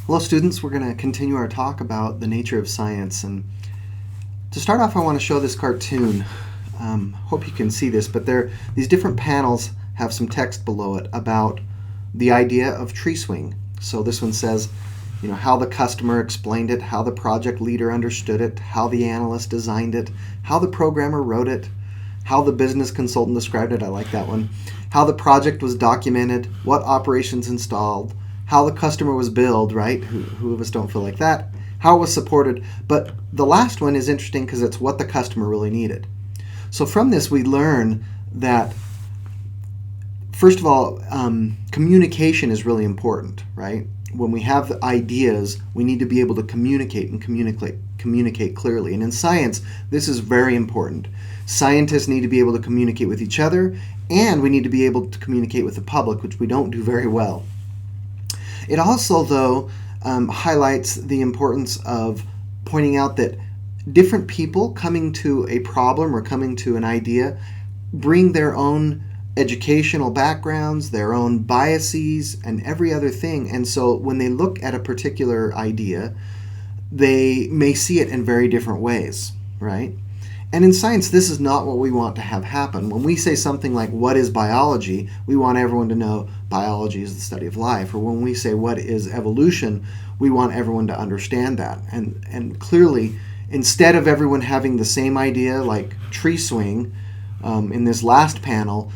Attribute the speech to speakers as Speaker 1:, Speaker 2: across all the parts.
Speaker 1: Hello students, we're going to continue our talk about the nature of science, and to start off I want to show this cartoon. Hope you can see this, but these different panels have some text below it about the idea of tree swing. So this one says, how the customer explained it, how the project leader understood it, how the analyst designed it, how the programmer wrote it, how the business consultant described it, I like that one, how the project was documented, what operations installed, how the customer was billed, right? Who of us don't feel like that? How it was supported. But the last one is interesting because it's what the customer really needed. So from this we learn that, first of all, communication is really important, right? When we have ideas, we need to be able to communicate and communicate clearly. And in science, this is very important. Scientists need to be able to communicate with each other, and we need to be able to communicate with the public, which we don't do very well. It also, though, highlights the importance of pointing out that different people coming to a problem or coming to an idea bring their own educational backgrounds, their own biases, and every other thing. And so when they look at a particular idea, they may see it in very different ways, right? And in science, this is not what we want to have happen. When we say something like, what is biology? We want everyone to know biology is the study of life. Or when we say, what is evolution? We want everyone to understand that. And clearly, instead of everyone having the same idea like tree swing in this last panel,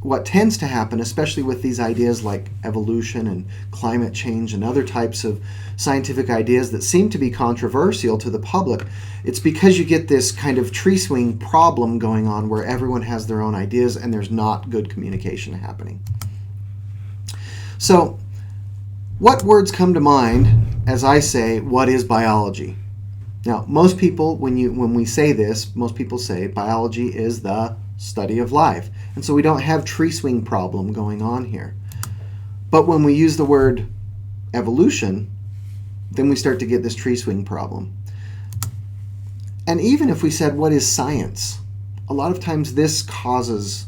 Speaker 1: what tends to happen, especially with these ideas like evolution and climate change and other types of scientific ideas that seem to be controversial to the public, it's because you get this kind of tree swing problem going on where everyone has their own ideas and there's not good communication happening. So, what words come to mind as I say, what is biology? Now, most people, when we say this, most people say biology is the study of life. And so we don't have tree swing problem going on here. But when we use the word evolution, then we start to get this tree swing problem. And even if we said, what is science? A lot of times this causes,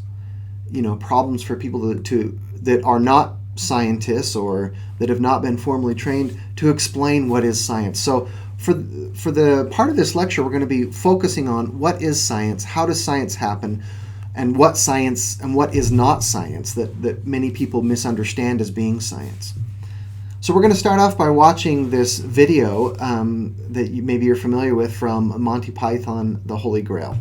Speaker 1: problems for people that are not scientists or that have not been formally trained to explain what is science. So for the part of this lecture, we're going to be focusing on what is science, how does science happen, and what science and what is not science that many people misunderstand as being science. So we're going to start off by watching this video that maybe you're familiar with from Monty Python, The Holy Grail.